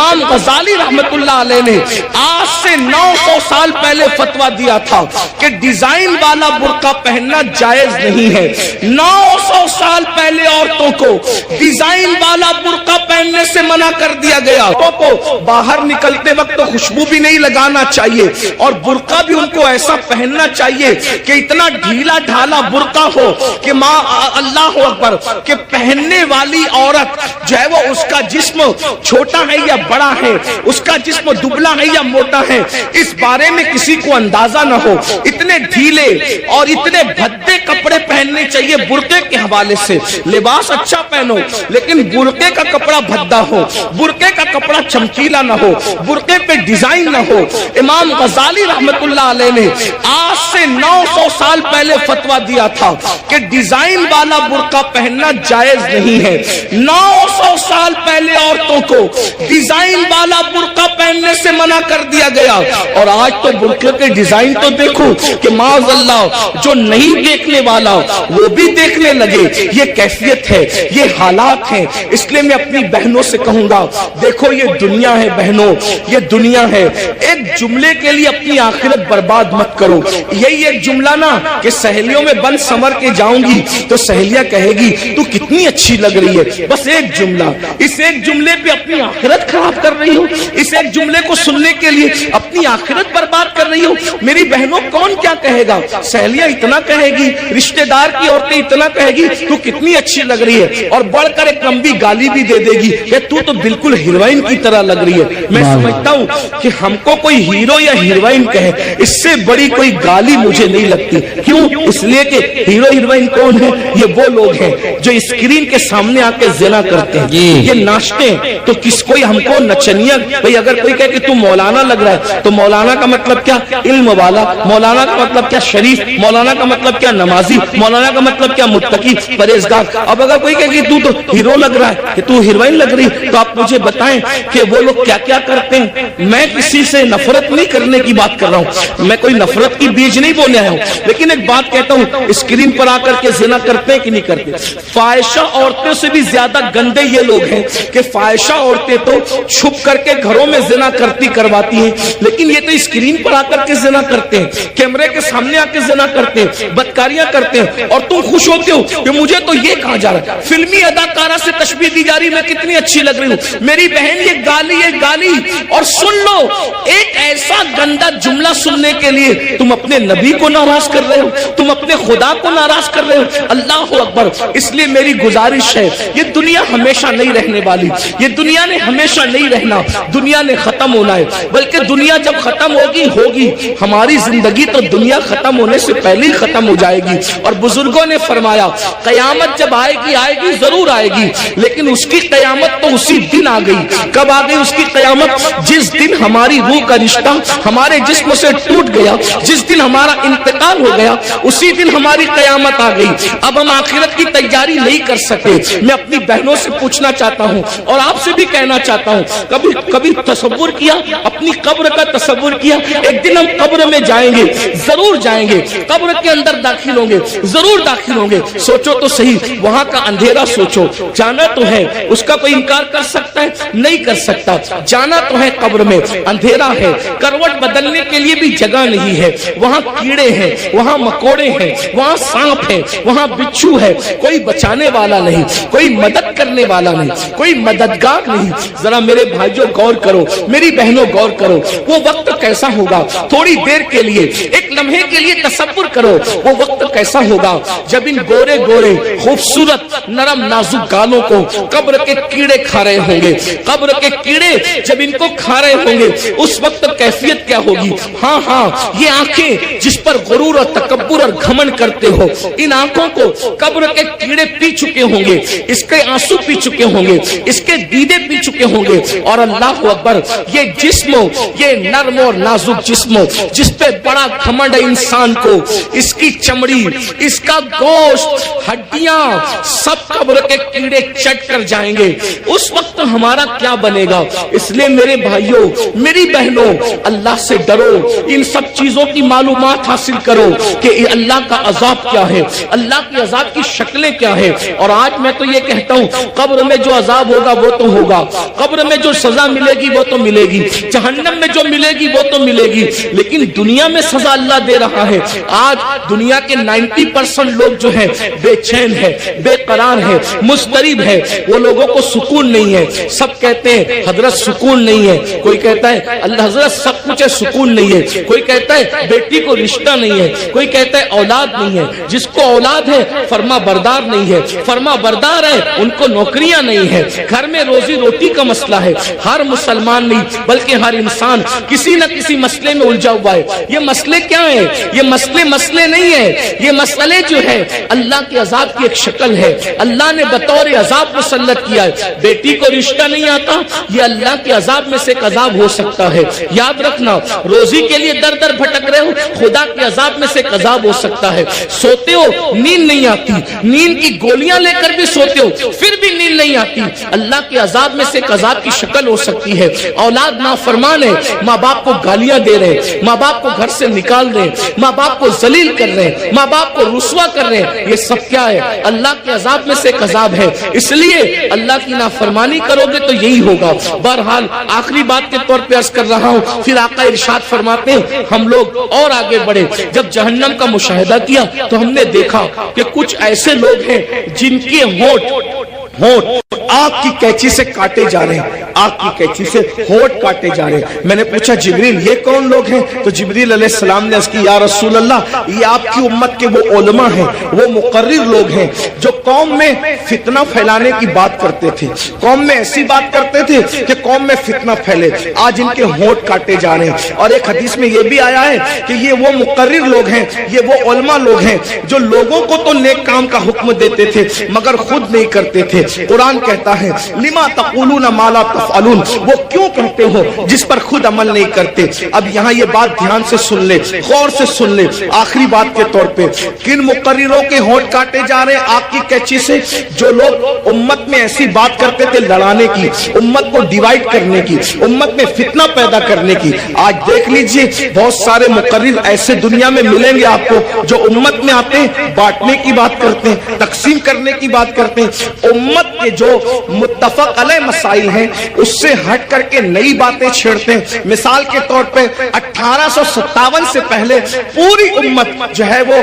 امام غزالی رحمت اللہ علیہ نے آج سے 900 سال پہلے فتویٰ دیا تھا کہ ڈیزائن والا برقع پہننا جائز نہیں ہے۔ 900 سال پہلے عورتوں کو ڈیزائن والا برقع پہننے سے منع کر دیا گیا۔ کو باہر نکلتے وقت تو خوشبو بھی نہیں لگانا چاہیے اور برقع بھی ان کو ایسا پہننا چاہیے کہ اتنا ڈھیلا ڈھالا برقع ہو کہ ماں اللہ اکبر کہ پہننے والی عورت جو ہے وہ اس کا جسم چھوٹا ہے یا بڑا ہے، اس کا جسم دبلا ہے یا موٹا ہے، اس بارے میں کسی کو اندازہ نہ ہو۔ اتنے ڈھیلے اور اتنے بھدے کپڑے پہننے چاہیے برقعے کے حوالے سے۔ لباس اچھا پہنو لیکن برقعے کا کپڑا بھدا ہو، برقعے کا کپڑا چمکیلا نہ ہو، برقعے پہ ڈیزائن نہ ہو۔ امام غزالی رحمت اللہ علیہ نے آج سے 900 سال پہلے فتویٰ دیا تھا کہ ڈیزائن والا برقع پہننا جائز نہیں ہے۔ 900 سال پہلے عورتوں کو ڈیزائن والا برقع پہننے سے منع کر دیا گیا اور آج تو برقعے کے ڈیزائن تو دیکھو کہ معاذ اللہ جو نہیں دیکھنے والا وہ بھی دیکھنے لگے۔ یہ کیفیت ہے، یہ حالات ہیں۔ اس لیے میں اپنی بہنوں سے کہوں گا دیکھو یہ دنیا ہے بہنوں، یہ دنیا ہے۔ ایک جملے کے لیے اپنی آخرت برباد مت کرو۔ یہی ایک جملہ نا کہ سہیلیوں میں بن سمر کے جاؤں گی تو سہیلیاں کہے گی تو کتنی اچھی لگ رہی ہے، بس ایک جملہ، اس ایک جملے پہ اپنی آخرت خراب کر رہی ہو، اس ایک جملے کو سننے کے لیے اپنی آخرت برباد کر رہی ہو۔ میری بہنوں کون کیا کہے گا؟ سہیلیاں اتنا کہے گی، رشتہ دار کی عورتیں اتنا کہے گی تو کتنی اچھی لگ رہی ہے، اور بڑھ کر ایک لمبی گالی بھی دے دے گی کہ تو بالکل ہیروئن کی طرح لگ رہی ہے۔ میں سمجھتا ہوں کہ ہم کو کوئی ہیرو یا ہیروئن کہے اس سے بڑی کوئی گالی مجھے نہیں لگتی۔ کیوں؟ اس لیے کہ ہیرو ہیروئن کون ہے؟ یہ وہ لوگ ہیں جو اسکرین کے سامنے آ کے زنا کرتے ہیں، یہ ناچتے ہیں۔ تو کس کوئی ہم کو نچنیا بھئی اگر کوئی کہے کہ تو مولانا لگ رہا ہے تو مولانا کا مطلب کیا؟ علم والا۔ مولانا کا مطلب کیا؟ شریف۔ مولانا کا مطلب کیا؟ نمازی۔ مولانا کا مطلب کیا؟ متقی، پرہیزگار۔ اب اگر کوئی کہے کہ تو ہیرو لگ رہا ہے، کہ تو ہیروئن لگ رہی، تو آپ مجھے بتائیں کہ وہ لوگ کیا کیا کرتے ہیں۔ میں کسی سے نفرت نہیں کرنے کی بات کر رہا ہوں، میں کوئی نفرت کی بیج نہیں بولنے آیا ہوں، لیکن ایک بات کہتا ہوں، اسکرین پر آ کر کے زنا کرتے ہیں کہ نہیں کرتے؟ فاحشہ عورتوں سے بھی زیادہ گندے یہ لوگ ہیں کہ فاحشہ عورتیں تو چھپ کر کے گھروں میں زنا کرواتی ہیں، لیکن یہ تو اسکرین پر آ کر کے زنا کرتے ہیں، کیمرے کے سامنے آ کے زنا کرتے ہیں، بدکاریاں کرتے ہیں، اور تم خوش ہوتے ہو کہ مجھے تو یہ کہا جا رہا ہے، فلمی اداکارہ سے تشبیہ دی جا رہی میں کتنی اچھی لگ رہی ہوں۔ میری بہن یہ گالی، اور سن لو ایک ایسا گندا جملہ سننے کے لیے تم اپنے نبی کو ناراض کر رہے ہو، تم اپنے خدا کو ناراض کر رہے ہو۔ اللہ اکبر۔ اس لیے میری گزارش ہے، یہ دنیا ہمیشہ نہیں رہنے والی، یہ دنیا نے ہمیشہ نہیں رہنا، دنیا نے ختم ہونا ہے، بلکہ دنیا جب ختم ہوگی ہماری زندگی تو دنیا ختم ہونے سے پہلے ہی ختم ہو جائے گی۔ اور بزرگوں نے فرمایا قیامت جب آئے گی ضرور آئے گی، لیکن اس کی قیامت تو اسی دن آ گئی۔ کب آ گئی اس کی قیامت؟ جس دن ہماری روح کا رشتہ ہمارے جسم سے ٹوٹ گیا، جس دن ہمارا انتقال ہو گیا، اسی دن ہماری قیامت آ گئی۔ اب ہم آخرت کی تیاری نہیں کر سکے۔ میں اپنی بہنوں سے پوچھنا چاہتا ہوں اور آپ سے بھی کہنا چاہتا ہوں، کبھی تصور کیا، اپنی قبر کا تصور کیا؟ ایک دن ہم قبر میں جائیں گے، ضرور جائیں گے، قبر کے اندر داخل ہوں گے، ضرور داخل ہوں گے۔ سوچو تو صحیح، وہاں کا اندھیرا سوچو، جانا تو ہے، اس کا کوئی انکار کر سکتا ہے؟ نہیں کر سکتا۔ جانا تو ہے قبر میں، اندھیرا ہے، کروٹ بدلنے کے لیے بھی جگہ نہیں ہے، وہاں کیڑے ہیں، وہاں مکوڑے ہیں، وہاں سانپ ہے، وہاں بچھو ہے، کوئی بچانے والا نہیں، کوئی مدد کرنے والا نہیں، کوئی مددگار نہیں۔ ذرا میرے بھائیوں غور کرو، میری بہنوں غور کرو، وہ وقت کیسا ہوگا؟ تھوڑی دیر کے لیے، ایک لمحے کے لیے تصور کرو وہ وقت کیسا ہوگا جب ان گورے گورے خوبصورت نرم نازک گالوں کو قبر کے کیڑے کھا رہے ہوں گے۔ قبر کے کیڑے جب ان کو کھا رہے ہوں گے اس وقت کیفیت کیا ہوگی؟ ہاں یہ آنکھیں جس پر غرور اور تکبر اور گھمنڈ کرتے ہو، ان آنکھوں کو قبر کے کیڑے پی چکے ہوں گے، اس کے آنسو پی چکے ہوں گے، اس کے دیدے پی چکے ہوں گے۔ اور اللہ اکبر، یہ جسم، یہ نرم اور نازک جسم جس پہ بڑا گھمنڈ ہے انسان کو، اس کی چمڑی چمڑی، اس کا گوشت، ہڈیاں سب قبر کے کیڑے چٹ کر جائیں گے، اس وقت ہمارا کیا بنے گا؟ اس لیے میرے بھائیوں، میری بہنوں، اللہ سے ڈرو، ان سب چیزوں کی معلومات حاصل کرو کہ اللہ کا عذاب کیا ہے، اللہ کے عذاب کی شکلیں کیا ہے۔ اور آج میں تو یہ کہتا ہوں، قبر میں جو عذاب ہوگا وہ تو ہوگا، قبر میں جو سزا ملے گی وہ تو ملے گی، جہنم میں جو ملے گی وہ تو ملے گی، لیکن دنیا میں سزا اللہ دے رہا ہے۔ آج دنیا کے 90% لوگ جو ہیں بے چین ہے، بے قرار ہے، مضطرب ہے، وہ لوگوں کو سکون نہیں ہے۔ سب کہتے ہیں حضرت سکون نہیں ہے، کوئی کہتا ہے اللہ حضرت سب کچھ ہے سکون نہیں ہے، کوئی کہتا ہے بیٹی کو رشتہ نہیں ہے، کوئی کہتا ہے اولاد نہیں ہے، جس کو اولاد ہے فرما بردار نہیں ہے، فرما بردار ہے ان کو نوکریاں نہیں ہے، گھر میں روزی روٹی کا مسئلہ ہے۔ ہر مسلمان نہیں بلکہ ہر انسان کسی نہ کسی مسئلے میں الجھا ہوا ہے۔ یہ مسئلے کیا ہیں؟ یہ مسئلے نہیں ہے، یہ مسئلے جو ہے اللہ کے عذاب کی ایک شکل ہے، اللہ نے بطور عذاب مسلط کیا ہے۔ بیٹی کو رشتہ نہیں آتا، یہ اللہ کے عذاب میں سے ایک عذاب ہو سکتا ہے۔ یاد رکھنا، روزی کے لیے در در بھٹک رہے ہو، خدا کے عذاب میں سے ایک عذاب ہو سکتا ہے۔ سوتے ہو نیند نہیں آتی، نیند کی گولیاں لے کر بھی سوتے ہو پھر بھی نیند نہیں آتی، اللہ کے عذاب میں سے ایک عذاب کی شکل ہو سکتی ہے۔ اولاد نافرمان ہے، ماں باپ کو گالیاں دے رہے ہیں، ماں باپ کو گھر سے نکال رہے ہیں، ماں باپ کو ذلیل کر رہے ہیں، ماں باپ کو رسوا کر رہے ہیں، یہ سب کیا ہے؟ اللہ کے عذاب میں سے ایک عذاب ہے۔ اس لیے اللہ کی نافرمانی کرو گے تو یہی ہوگا۔ بہرحال آخری بات کے طور پہ عرض کر رہا ہوں، پھر آقا ارشاد فرماتے ہیں ہم لوگ اور آگے بڑھے، جب جہنم کا مشاہدہ کیا تو ہم نے دیکھا کہ کچھ ایسے لوگ ہیں جن کے ہونٹ آگ کی قینچی سے کاٹے جا رہے ہیں، آگ کی قینچی سے ہونٹ کاٹے جا رہے ہیں۔ میں نے پوچھا جبریل یہ کون لوگ ہیں؟ تو جبریل علیہ السلام نے عرض کی یا رسول اللہ یہ آپ کی امت کے وہ علماء ہیں، وہ مقرر لوگ ہیں جو قوم میں فتنہ پھیلانے کی بات کرتے تھے، قوم میں ایسی بات کرتے تھے کہ قوم میں فتنہ پھیلے۔ آج ان کے ہونٹ کاٹے جا رہے ہیں۔ اور ایک حدیث میں یہ بھی آیا ہے کہ یہ وہ مقرر لوگ ہیں، یہ وہ علماء لوگ ہیں جو لوگوں کو تو نیک کام کا حکم دیتے تھے مگر خود نہیں کرتے تھے۔ قرآن کہتا ہے لما تقولون ما لا تفعلون، وہ کیوں کہتے ہو جس پر خود عمل نہیں کرتے۔ اب یہاں یہ بات دھیان سے سن لے، غور سے سن لے، آخری بات کے طور پہ کن مقرروں کے ہونٹ کاٹے جا رہے ہیں آگ کی قینچی سے؟ جو لوگ امت میں ایسی بات کرتے تھے لڑانے کی، امت کو ڈیوائیڈ کرنے کی، امت میں فتنہ پیدا کرنے کی۔ آج دیکھ لیجئے بہت سارے مقرر ایسے دنیا میں ملیں گے آپ کو جو امت میں آتے ہیں بانٹنے کی بات کرتے ہیں، تقسیم کرنے کی بات کرتے ہیں، امت کے جو متفق علیہ مسائل ہیں اس سے ہٹ کر کے نئی باتیں چھیڑتے ہیں۔ مثال کے طور پہ 1857 سے پہلے پوری امت جو ہے وہ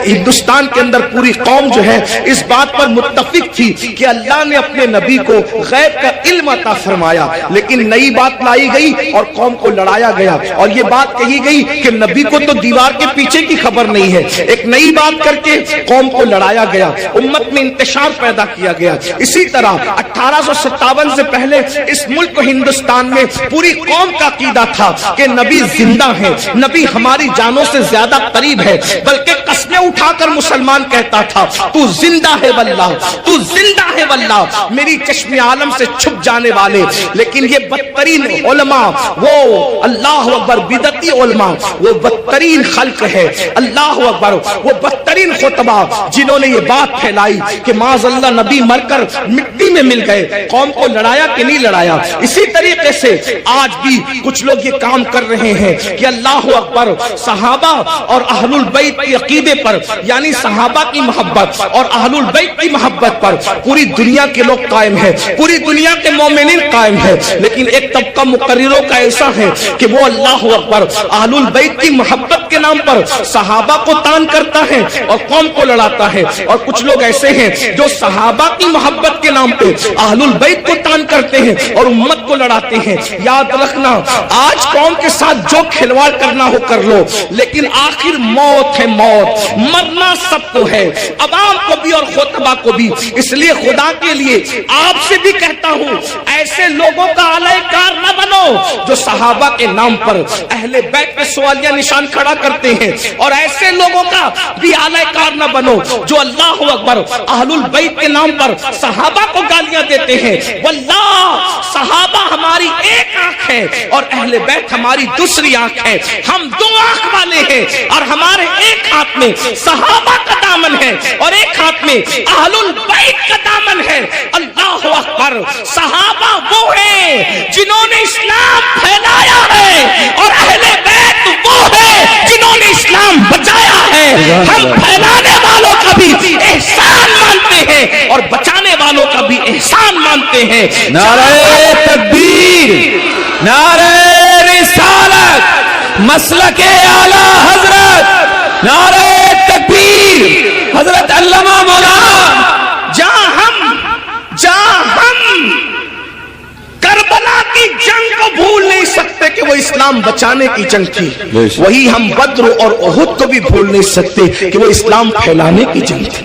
ہندوستان کے اندر پوری قوم جو ہے اس بات پر متفق تھی کہ اللہ نے اپنے نبی کو غیب کا علم عطا فرمایا، لیکن نئی بات لائی گئی اور قوم کو لڑایا گیا، اور یہ بات کہی گئی کہ نبی کو تو دیوار کے پیچھے کی خبر نہیں ہے۔ ایک نئی بات کر کے قوم کو لڑایا گیا، امت میں انتشار پیدا کیا گیا۔ اسی طرح 1857 سے پہلے اس ملک ہندوستان میں پوری قوم کا عقیدہ تھا کہ نبی زندہ ہے، نبی ہماری جانوں سے زیادہ قریب ہے، بلکہ قسمیں اٹھا کر مسلمان کہتا تھا تو زندہ ہے واللہ، تو زندہ ہے واللہ، میری چشم عالم سے چھپ جانے والے۔ لیکن یہ بدترین علماء، وہ اللہ اکبر بدعتی علماء، وہ بدترین خلق ہے، اللہ اکبر، وہ بدترین خطبہ جنہوں نے یہ بات پھیلائی کہ معاذ اللہ نبی مر کر مٹی میں مل گئے، قوم کو لڑایا کہ نہیں لڑایا۔ اسی طریقے سے آج بھی کچھ لوگ یہ کام کر رہے ہیں کہ اللہ اکبر، صحابہ اور اہل البیت کے عقیدے پر، یعنی صحابہ کی محبت اور اہل البیت کی محبت پر پوری دنیا کے لوگ قائم ہیں، پوری دنیا کے مومنین قائم ہیں، لیکن ایک طبقہ مقرروں کا ایسا ہے کہ وہ اللہ اکبر اہل البیت کی محبت کے نام پر صحابہ کو تان کرتا ہے اور قوم کو لڑاتا ہے، اور کچھ لوگ ایسے ہیں جو صحابہ کی محبت کے نام پہ اہل البیت کو تان کرتے ہیں اور امت کو لڑاتے ہیں۔ یاد رکھنا آج قوم کے ساتھ جو کھلواڑ کرنا ہو کر لو، لیکن آخر موت ہے، موت، مرنا سب کو ہے، عوام کو بھی اور خطبہ کو بھی۔ اس لیے خدا کے لیے آپ سے بھی کہتا ہوں ایسے لوگوں کا اعلی کار نہ بنو جو صحابہ کے نام پر اہل بیت پہ سوالیہ نشان کھڑا کرتے ہیں، اور ایسے لوگوں کا بھی اعلی کار نہ بنو جو اللہ اکبر اہل البیت کے نام پر صحابہ کو گالیاں دیتے ہیں۔ واللہ صحابہ ہماری ایک آنکھ ہے اور اہل بیت ہماری دوسری آنکھ ہے. ہم دو آنکھ والے ہیں اور ہمارے ایک ہاتھ میں صحابہ کا دامن ہے اور ایک ہاتھ میں اہل البیت کا دامن ہے. اللہ اکبر. صحابہ وہ ہیں جنہوں نے اسلام پھیلایا ہے اور اہل بیت وہ ہیں جنہوں نے اسلام بچایا ہے. ہم پھیلانے والوں کا بھی احسان مانتے ہیں اور بچانے والوں کا بھی احسان مانتے ہیں. نعرہ تکبیر، نعرہ رسالت، مسلک اعلی حضرت، نعرہ تکبیر، حضرت علامہ مولانا. جہاں ہم کربلا کی جنگ کو بھول نہیں سکتے کہ وہ اسلام بچانے کی جنگ تھی، وہی ہم بدر اور احد کو بھی بھول نہیں سکتے کہ وہ اسلام پھیلانے کی جنگ تھی.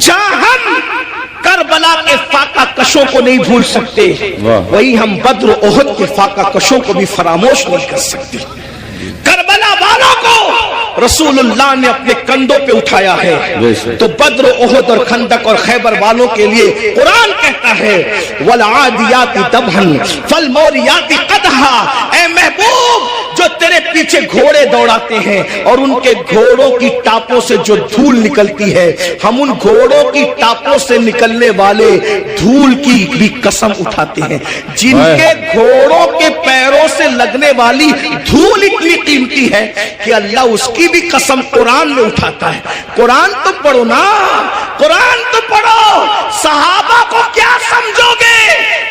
جہاں ہم کربلا کے فاقہ کشوں کو نہیں بھول سکتے، وہی ہم بدر و احد کے فاقہ کشوں کو بھی فراموش نہیں کر سکتے. کربلا والوں کو رسول اللہ نے اپنے کندھوں پہ اٹھایا ہے تو بدر و احد اور خندق اور خیبر والوں کے لیے قرآن کہتا ہے والعادیات ضبحا فالموریات قدحا. اے محبوب، جو تیرے پیچھے گھوڑے دوڑاتے ہیں اور ان کے گھوڑوں کی ٹاپوں سے جو دھول نکلتی ہے، ہم ان گھوڑوں کی ٹاپوں سے نکلنے والے دھول کی بھی قسم اٹھاتے ہیں. جن کے گھوڑوں کے پیروں سے لگنے والی دھول اتنی قیمتی ہے کہ اللہ اس کی بھی قسم قرآن میں اٹھاتا ہے. قرآن تو پڑھو نا، قرآن تو پڑھو. صحابہ کو کیا سمجھو گے؟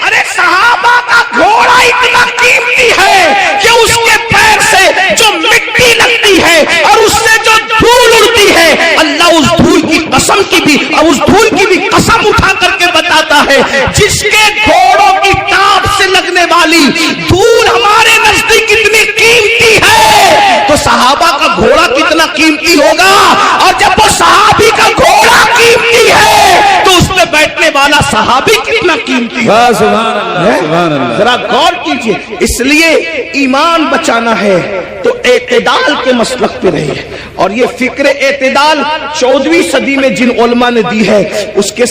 ارے صحابہ کا گھوڑا اتنا قیمتی ہے کہ اس کے پیر سے جو مٹی لگتی ہے اور اس سے جو دھول اڑتی ہے، اللہ اس دھول کی قسم کی بھی اور اس دھول کی بھی قسم اٹھا کر کے بتاتا ہے جس کے گھوڑوں کی ٹاپ سے لگنے والی دھول ہمارے نزدیک اتنی قیمتی ہے تو صحابہ کا گھوڑا کتنا قیمتی ہوگا. اور جب وہ صحابی کا گھوڑا قیمتی ہے تو اس پہ بیٹھنے والا صحابی کتنا قیمتی ہے. ذرا غور کیجئے. اس لیے ایمان بچانا ہے تو اعتدال کے مسلک پہ رہیے. اور یہ فکر اعتدال 14ویں صدی میں جن علماء نے دی ہے، اس کے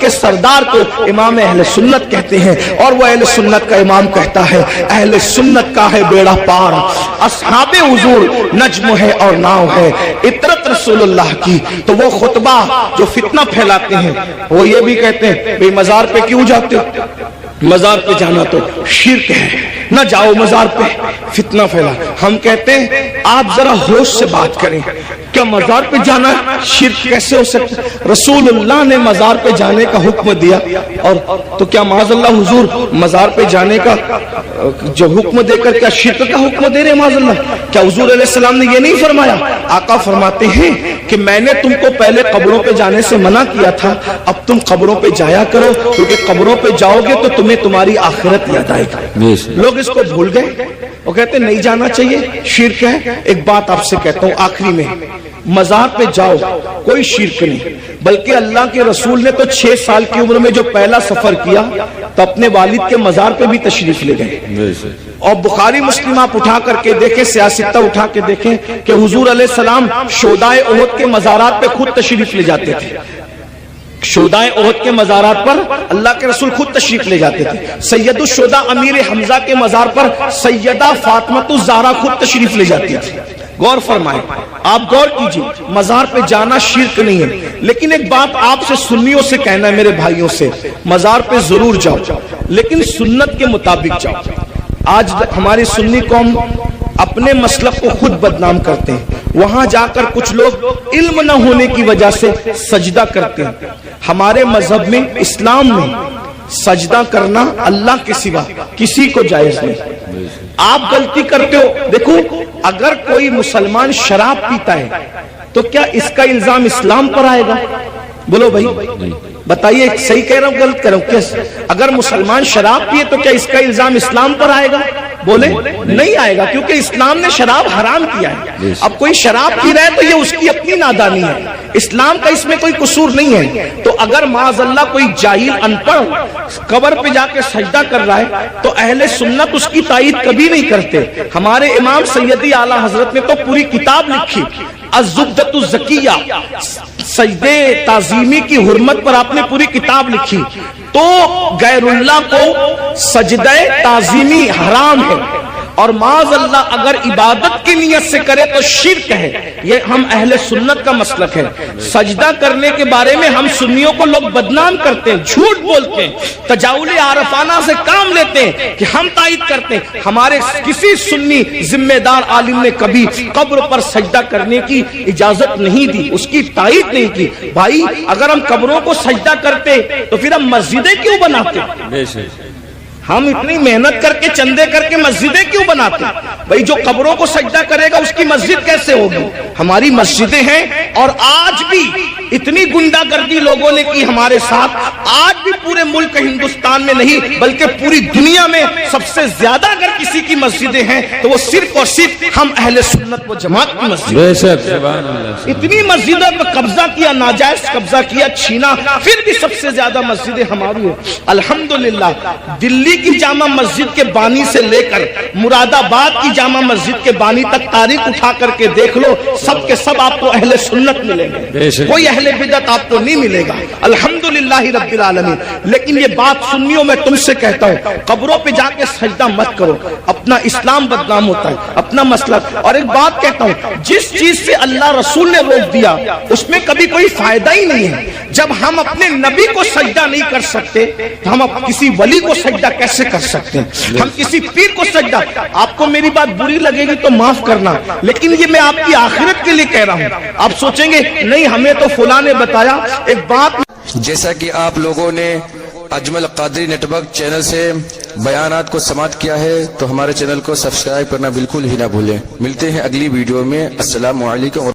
سردار کو امام اہل سنت کہتے ہیں اور وہ اہل سنت کا امام کہتا ہے اہل سنت کا ہے بیڑا پار، اصحاب حضور نجم ہے اور ناؤ ہے، اطرت رسول اللہ کی. تو وہ خطبہ جو فتنہ پھیلاتے ہیں وہ یہ بھی کہتے ہیں بھئی مزار پہ کیوں جاتے ہو؟ مزار پہ جانا تو شرک ہے، نہ جاؤ مزار پہ، فتنہ پھیلا. ہم کہتے ہیں آپ ذرا ہوش سے بات کریں. کیا مزار پہ جانا شرک کیسے ہو سکتا؟ رسول اللہ نے مزار پہ جانے کا حکم دیا، اور تو کیا معاذ اللہ حضور مزار پہ جانے کا جو حکم دے کر کیا شرک کا حکم دے رہے معاذ اللہ؟ کیا حضور علیہ السلام نے یہ نہیں فرمایا؟ آقا فرماتے ہیں کہ میں نے تم کو پہلے قبروں پہ جانے سے منع کیا تھا، اب تم قبروں پہ جایا کرو کیونکہ قبروں پہ جاؤ گے تو تمہیں تمہاری آخرت یاد آئے گی. لوگ اس کو بھول گئے، وہ کہتے نہیں جانا چاہیے، شرک ہے. ایک بات آپ سے کہتا ہوں آخری میں، مزار پہ جاؤ کوئی شرک نہیں، بلکہ اللہ کے رسول نے تو 6 سال کی عمر میں جو پہلا سفر کیا تو اپنے والد کے مزار پہ بھی تشریف لے گئے. اور بخاری مسلم آپ اٹھا کر کے دیکھیں، سیاستہ اٹھا کے دیکھیں کہ حضور علیہ السلام شہدائے احد کے مزارات پہ خود تشریف لے جاتے تھے. شہدائے احد کے مزارات پر اللہ کے رسول خود تشریف لے جاتے تھے. سید الشہداء امیر حمزہ کے مزار پر سیدہ فاطمہ الزہرا خود تشریف لے جاتی تھی. غور فرمائیں، آپ غور کیجئے، مزار پہ جانا شرک نہیں ہے. لیکن ایک بات آپ سے سنیوں سے کہنا ہے، میرے بھائیوں سے، مزار پہ ضرور جاؤ لیکن سنت کے مطابق جاؤ. آج ہماری سنی قوم اپنے مسلک کو خود بدنام کرتے ہیں. وہاں جا کر کچھ لوگ علم نہ ہونے کی وجہ سے سجدہ کرتے ہیں. ہمارے مذہب میں، اسلام میں، سجدہ کرنا اللہ کے سوا کسی کو جائز نہیں. آپ غلطی کرتے ہو. دیکھو، اگر کوئی مسلمان شراب پیتا ہے تو کیا اس کا الزام اسلام پر آئے گا؟ بولو بھائی، بتائیے صحیح کہہ رہا ہوں غلط کہہ رہا ہوں؟ اگر مسلمان شراب پیے تو کیا اس کا الزام اسلام پر آئے گا؟ بولے نہیں آئے گا، کیونکہ اسلام نے شراب حرام کیا ہے. اب کوئی شراب پی رہا ہے تو یہ اس کی اپنی نادانی ہے، اسلام کا اس میں کوئی قصور نہیں ہے. تو اگر معاذ اللہ کوئی جاہل ان پڑھ قبر پہ جا کے سجدہ کر رہا ہے تو اہل سنت اس کی تائید کبھی نہیں کرتے. ہمارے امام سیدی اعلیٰ حضرت نے تو پوری کتاب لکھی، الزبدۃ الزکیہ، سجدے تعظیمی کی حرمت پر آپ نے پوری کتاب لکھی. تو غیراللہ کو سجدہ تعظیمی حرام ہے، اور معاذ اللہ اگر عبادت کی نیت سے کرے تو شرک ہے۔ یہ ہم اہل سنت کا مسلک ہے۔ سجدہ کرنے کے بارے میں ہم سنیوں کو لوگ بدنام کرتے ہیں، جھوٹ بولتے ہیں، تجاول عارفانہ سے کام لیتے ہیں کہ ہم تائید کرتے ہیں۔ ہمارے کسی سنی ذمہ دار عالم نے کبھی قبر پر سجدہ کرنے کی اجازت نہیں دی، اس کی تائید نہیں کی۔ بھائی اگر ہم قبروں کو سجدہ کرتے تو پھر ہم مسجدیں کیوں بناتے؟ ہم اتنی محنت کر کے چندے کر کے مسجدیں کیوں بناتے؟ بھائی جو قبروں کو سجدہ کرے گا اس کی مسجد کیسے ہوگی؟ ہماری مسجدیں ہیں، اور آج بھی اتنی گنڈا گردی لوگوں نے کی ہمارے ساتھ، آج بھی پورے ملک ہندوستان میں نہیں بلکہ پوری دنیا میں سب سے زیادہ اگر کسی کی مسجدیں ہیں تو وہ صرف اور صرف ہم اہل سنت و جماعت کی مسجد۔ بے شک، سبحان اللہ۔ اتنی مسجدوں پر قبضہ کیا، ناجائز قبضہ کیا، چھینا، پھر بھی سب سے زیادہ مسجدیں ہماری ہیں۔ الحمدللہ دلی کی جامع مسجد کے بانی سے لے کر مراد آباد کی جامع مسجد کے بانی تک تاریخ اٹھا کر کے دیکھ لو، سب کے سب آپ کو اہل سنت ملیں گے، کوئی اہل بدعت آپ کو نہیں ملے گا، الحمدللہ رب العالمین۔ لیکن یہ بات سنیوں میں تم سے کہتا ہوں، قبروں پہ جا کے سجدہ مت کرو، اپنا اسلام بدنام ہوتا ہے، اپنا مسلک۔ اور ایک بات کہتا ہوں، جس چیز سے اللہ رسول نے روک دیا اس میں کبھی کوئی فائدہ ہی نہیں ہے۔ جب ہم اپنے نبی کو سجدہ نہیں کر سکتے تو ہم کسی ولی کو سجدہ کیسے کر سکتے ہیں؟ ہم کسی پیر کو سجدہ، آپ کو میری بات بری لگے گی تو معاف کرنا، لیکن یہ میں آپ کی آخرت کے لیے کہہ رہا ہوں۔ آپ سوچیں گے نہیں ہمیں تو فلاں نے بتایا، ایک بات جیسا کہ آپ لوگوں نے Ajmal Qadri network channel سے بیانات کو سماعت کیا ہے تو ہمارے چینل کو سبسکرائب کرنا بالکل ہی نہ بھولیں۔ ملتے ہیں اگلی ویڈیو میں۔ السلام علیکم۔